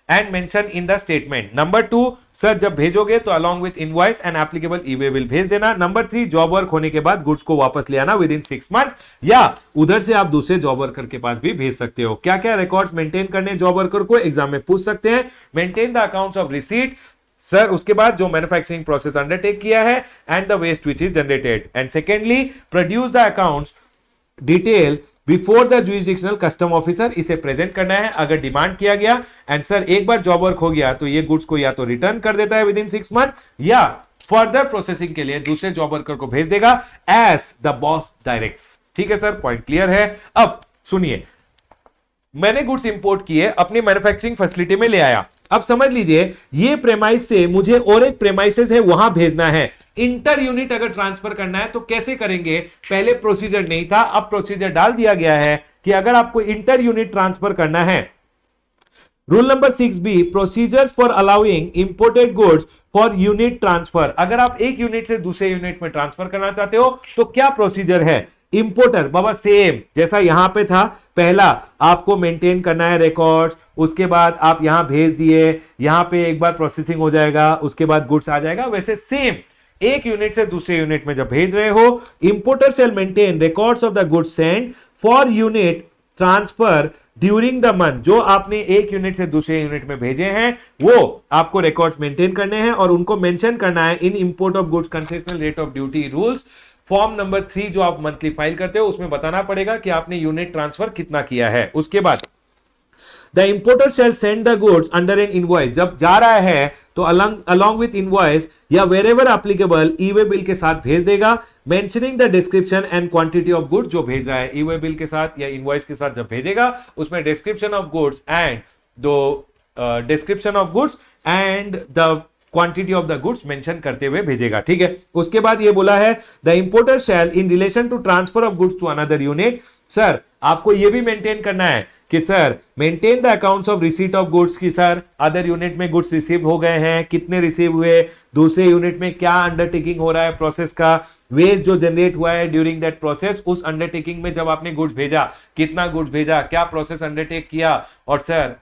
and mention in the statement. Number 2, sir जब भेजोगे तो along with invoice and applicable e way bill भेज देना। Number 3, job work होने के बाद goods को वापस ले आना विद इन 6 मंथ्स, या उधर से आप दूसरे जॉब वर्कर के पास भी भेज सकते हो। क्या क्या रिकॉर्ड्स मेंटेन करने जॉब वर्कर को, एग्जाम में पूछ सकते हैं। Maintain the accounts of receipt, sir उसके बाद जो मैन्युफैक्चरिंग प्रोसेस अंडरटेक किया है and the waste which is generated, and secondly produce the accounts detail before the jurisdictional custom officer, इसे प्रेजेंट करना है अगर डिमांड किया गया। एंड सर एक बार जॉब वर्क हो गया तो ये गुड्स को या तो रिटर्न कर देता है विद इन 6 मंथ, या फर्दर प्रोसेसिंग के लिए दूसरे जॉब वर्कर को भेज देगा एज द बॉस डायरेक्ट्स। ठीक है सर, पॉइंट क्लियर है। अब सुनिए, मैंने गुड्स इंपोर्ट किए, अपनी मैन्युफैक्चरिंग फैसिलिटी में ले आया। अब समझ लीजिए ये प्रेमाइस से मुझे और एक प्रेमाइसेस है वहां भेजना है। इंटर यूनिट अगर ट्रांसफर करना है तो कैसे करेंगे, पहले प्रोसीजर नहीं था, अब प्रोसीजर डाल दिया गया है कि अगर आपको इंटर यूनिट ट्रांसफर करना है, rule number 6B, procedures for allowing imported goods for unit transfer. अगर आप एक यूनिट से दूसरे यूनिट में ट्रांसफर करना चाहते हो तो क्या प्रोसीजर है। इंपोर्टर बाबा सेम जैसा यहां पे था, पहला आपको मेंटेन करना है रिकॉर्ड्स, उसके बाद आप यहां भेज दिए, यहां पे एक बार प्रोसेसिंग हो जाएगा, उसके बाद गुड्स आ जाएगा। वैसे सेम एक यूनिट से दूसरे यूनिट में जब भेज रहे हो, importer shall maintain records of the goods send for unit transfer during the month. जो आपने एक यूनिट से दूसरे यूनिट में भेजे हैं वो आपको रिकॉर्ड्स मेंटेन करने हैं और उनको मेंशन करना है in import of goods concessional rate of duty rules. Form number 3 जो आप मंथली फाइल करते हो उसमें बताना पड़ेगा कि आपने यूनिट ट्रांसफर कितना किया है। उसके बाद the importer shall send the goods under an invoice, जब जा रहा है तो अलॉन्ग विथ इनवॉइस या वेरेवर एप्लीकेबल ई-वे बिल के साथ भेज देगा, mentioning the description and quantity of goods. जो भेज रहा है ई-वे बिल के साथ या इनवॉइस के साथ जब भेजेगा उसमें description of goods and description of goods and the quantity of the goods mention करते हुए भेजेगा। ठीक है, उसके बाद ये बोला है the importer shall in relation to transfer of goods to another unit, sir आपको ये भी मेंटेन करना है कि sir maintain the accounts of receipt of goods की सर अदर यूनिट में गुड्स रिसीव हो गए हैं, कितने रिसीव हुए, दूसरे यूनिट में क्या अंडरटेकिंग हो रहा है प्रोसेस का, वेस्ट जो जनरेट हुआ है ड्यूरिंग दैट प्रोसेस, उस अंडरटेकिंग में जब आपने गुड्स भेजा कितना गुड्स भेजा, क्या प्रोसेस अंडरटेक किया, और सर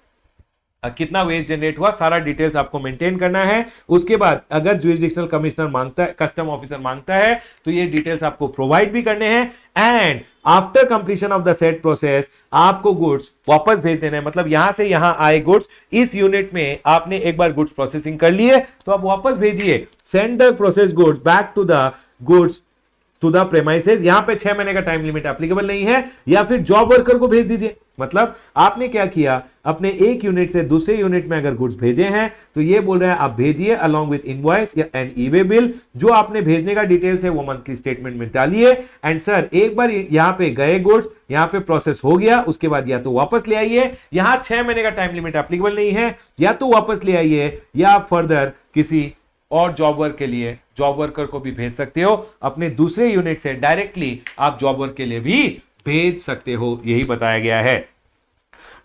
कितना वेस्ट जनरेट हुआ, सारा डिटेल्स आपको मेंटेन करना है। उसके बाद अगर जुरिसडिक्शनल कमिश्नर मांगता है, कस्टम ऑफिसर मांगता है तो ये डिटेल्स आपको प्रोवाइड भी करने हैं। And after completion of the set process आपको गुड्स वापस भेज देना है। मतलब यहां से यहां आए गुड्स, इस यूनिट में आपने एक बार गुड्स प्रोसेसिंग कर लिए तो आप वापस भेजिए। Send the process goods back to the goods to the premises. यहां पे 6 महीने का टाइम लिमिट एप्लीकेबल नहीं है, या फिर जॉब वर्कर को भेज दीजिए। मतलब आपने क्या किया, अपने एक यूनिट से दूसरे यूनिट में अगर गुड्स भेजे हैं तो ये बोल रहा है आप भेजिए अलॉन्ग विद इनवॉइस या एंड ई-वे बिल। जो आपने भेजने का डिटेल्स है वो मंथली स्टेटमेंट में डालिए। एंड सर एक बार यहां पे गए गुड्स, यहां पे प्रोसेस हो गया, उसके बाद या तो वापस ले आइए, यहां 6 महीने का टाइम लिमिट एप्लीकेबल नहीं है, या तो वापस ले आइए या आप फर्दर किसी और जॉब वर्क के लिए जॉब वर्कर को भी भेज सकते हो। अपने दूसरे यूनिट से डायरेक्टली आप जॉब वर्क के लिए भी भेज सकते हो, यही बताया गया है।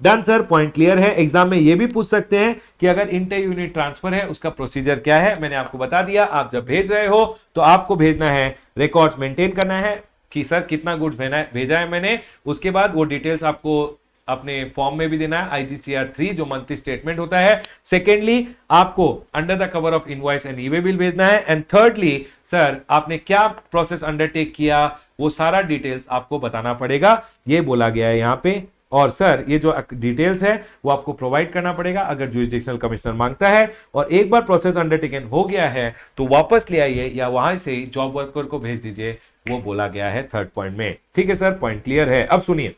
डन सर, पॉइंट क्लियर है। एग्जाम में ये भी पूछ सकते हैं कि अगर इंटर यूनिट ट्रांसफर है उसका प्रोसीजर क्या है। मैंने आपको बता दिया, आप जब भेज रहे हो तो आपको भेजना है, रिकॉर्ड्स मेंटेन करना है कि सर कितना गुड्स भेजा है मैंने। उसके बाद वो डिटेल्स आपको अपने फॉर्म में भी देना है, IGCR 3 जो मंथली स्टेटमेंट होता है। सेकेंडली आपको under the cover of invoice and e-way bill भेजना है। एंड थर्डली सर आपने क्या प्रोसेस अंडरटेक किया वो सारा डिटेल्स आपको बताना पड़ेगा, ये बोला गया है यहाँ पे। और सर ये जो डिटेल्स है वो आपको प्रोवाइड करना पड़ेगा अगर जुरिसडिक्शनल कमिश्नर मांगता है। और एक बार प्रोसेस अंडरटेकन हो गया है तो वापस ले आइए या वहां से जॉब वर्कर को भेज दीजिए, वो बोला गया है थर्ड पॉइंट में। ठीक है सर, पॉइंट क्लियर है। अब सुनिए,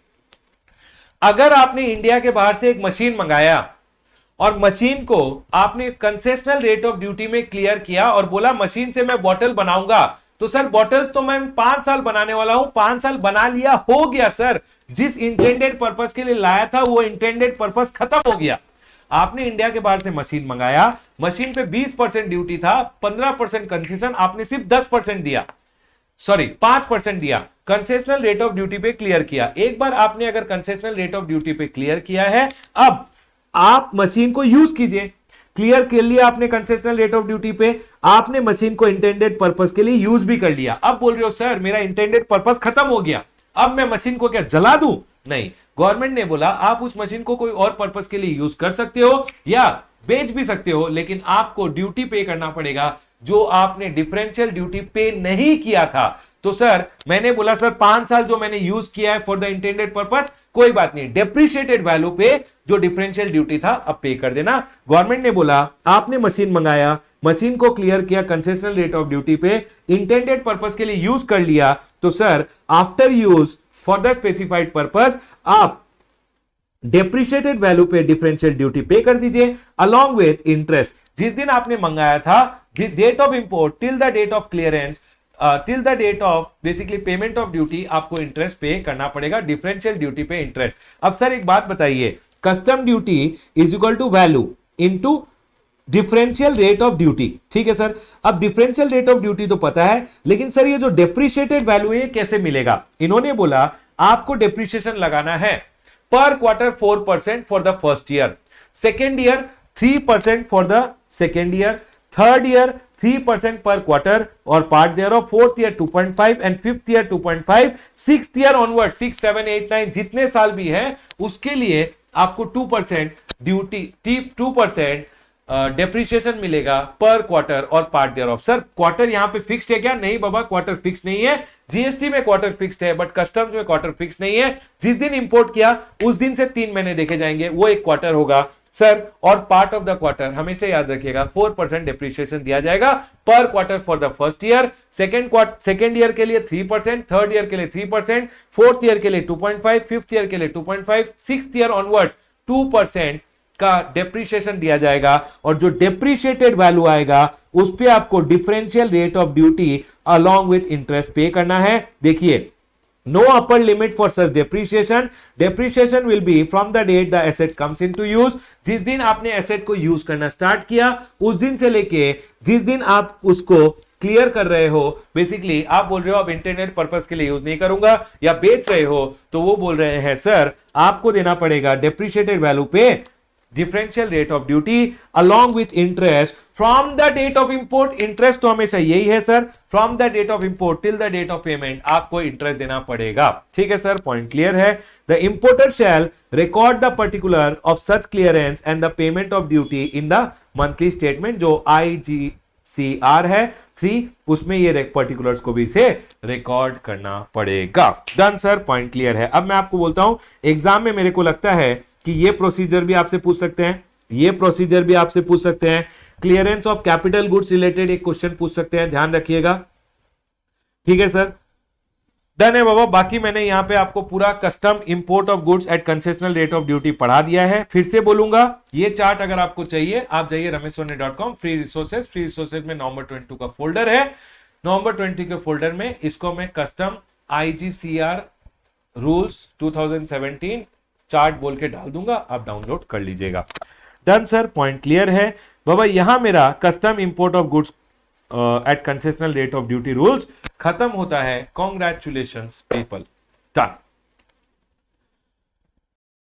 अगर आपने इंडिया के बाहर से एक मशीन मंगाया और मशीन को आपने कंसेशनल रेट ऑफ ड्यूटी में क्लियर किया और बोला मशीन से मैं बॉटल बनाऊंगा, तो सर बॉटल्स तो मैं 5 साल बनाने वाला हूं, 5 साल बना लिया, हो गया सर, जिस इंटेंडेड पर्पस के लिए लाया था वो इंटेंडेड पर्पस खत्म हो गया। आपने इंडिया के बाहर से मशीन मंगाया, मशीन पे 20% ड्यूटी था, 15% कंसेशन, आपने सिर्फ 10% दिया, सॉरी 5% दिया, कंसेशनल रेट ऑफ ड्यूटी पे क्लियर किया। एक बार आपने अगर कंसेशनल रेट ऑफ ड्यूटी पे क्लियर किया है, अब आप मशीन को यूज कीजिए। क्लियर कर लिया आपने कंसेशनल रेट ऑफ ड्यूटी पे, आपने मशीन को इंटेंडेड पर्पस के लिए यूज भी कर लिया। अब बोल रहे हो सर मेरा इंटेंडेड पर्पस खत्म हो गया, अब मैं मशीन को क्या जला दूं? नहीं, गवर्नमेंट ने बोला आप उस मशीन को कोई और पर्पस के लिए यूज कर सकते हो या बेच भी सकते हो, लेकिन आपको ड्यूटी पे करना पड़ेगा जो आपने डिफरेंशियल ड्यूटी पे नहीं किया था। तो सर मैंने बोला सर 5 साल जो मैंने यूज किया है फॉर द इंटेंडेड पर्पस, कोई बात नहीं, डेप्रिशिएटेड वैल्यू पे जो डिफरेंशियल ड्यूटी था अब पे कर देना। गवर्नमेंट ने बोला आपने मशीन मंगाया, मशीन को क्लियर किया कंसेशनल रेट ऑफ ड्यूटी पे, इंटेंडेड पर्पस के लिए यूज कर लिया, तो sir after use for the specified purpose आप डेप्रिशिएटेड वैल्यू पे डिफरेंशियल ड्यूटी पे कर दीजिए अलॉन्ग विथ इंटरेस्ट। जिस दिन आपने मंगाया था, date of import till the date of clearance, till the date of basically payment of duty, आपको इंटरेस्ट पे करना पड़ेगा, डिफरेंशियल ड्यूटी पे इंटरेस्ट। अब सर एक बात बताइए, custom duty is equal to value into differential rate of duty, ठीक है सर। अब डिफरेंशियल रेट ऑफ ड्यूटी तो पता है, लेकिन सर ये जो डेप्रिशिएटेड वैल्यू है कैसे मिलेगा? इन्होंने बोला आपको डेप्रिशिएशन लगाना है per quarter 4% for the first year, second year 3% for the second year, third year 3% per quarter और part thereof, fourth year 2.5 and fifth year 2.5, sixth year onward 6, 7, 8, 9 जितने साल भी है उसके लिए आपको 2% ड्यूटी, 2% डेप्रिसिएशन मिलेगा पर क्वार्टर और part thereof. Sir quarter यहां पे फिक्स्ड है क्या? नहीं बाबा, क्वार्टर फिक्स नहीं है। जीएसटी में क्वार्टर फिक्स्ड है बट कस्टम्स में क्वार्टर फिक्स नहीं है। जिस दिन इंपोर्ट किया उस दिन से 3 महीने देखे जाएंगे, वो एक क्वार्टर होगा सर। और पार्ट ऑफ द क्वार्टर हमेशा याद रखिएगा 4% डेप्रिसिएशन दिया जाएगा पर quarter for the first year, second year के लिए 3%, थर्ड ईयर के लिए 3%, फोर्थ ईयर के लिए 2.5, फिफ्थ ईयर के लिए 2.5, सिक्स्थ ईयर ऑनवर्ड्स 2% का डेप्रिसिएशन दिया जाएगा। और जो डेप्रिशिएटेड वैल्यू आएगा उस पे आपको differential rate of duty along with interest pay करना है। देखिए, no upper limit for such depreciation. Depreciation will be from the date the asset comes into use. जिस दिन आपने एसेट को यूज करना स्टार्ट किया उस दिन से लेके जिस दिन आप उसको क्लियर कर रहे हो, बेसिकली आप बोल रहे हो अब इंटरनेट पर्पस के लिए यूज नहीं करूंगा या बेच रहे हो, तो वो बोल रहे हैं सर आपको देना पड़ेगा डेप्रिशिएटेड वैल्यू पे differential rate of duty along with interest from the date of import. Interest तो हमेशा यही है sir, from the date of import till the date of payment आपको इंटरेस्ट देना पड़ेगा। ठीक है सर, पॉइंट क्लियर है। The importer shall record the particular of such clearance and the payment of duty in the monthly statement, जो IGCR है 3, उसमें ये पर्टिकुलर्स को भी इसे रिकॉर्ड करना पड़ेगा। डन सर, पॉइंट क्लियर है। अब मैं आपको बोलता हूं, एग्जाम में मेरे को लगता है कि ये प्रोसीजर भी आपसे पूछ सकते हैं, ये प्रोसीजर भी आपसे पूछ सकते हैं। Clearance of capital goods related एक क्वेश्चन पूछ सकते हैं, ध्यान रखिएगा। ठीक है सर, डन है बाबा। बाकी मैंने यहां पे आपको पूरा custom import of goods at concessional rate of duty पढ़ा दिया है। फिर से बोलूंगा, ये चार्ट अगर आपको चाहिए आप जाइए rameshsoni.com, फ्री रिसोर्सेज में नवंबर 22 का फोल्डर है। नवंबर 20 के फोल्डर में इसको मैं कस्टम IGCR रूल्स 2017 चार्ट बोल के डाल दूंगा, आप डाउनलोड कर लीजिएगा। डन सर, पॉइंट क्लियर है बाबा। यहां मेरा custom import of goods at concessional rate of duty rules खत्म होता है। Congratulations people, done.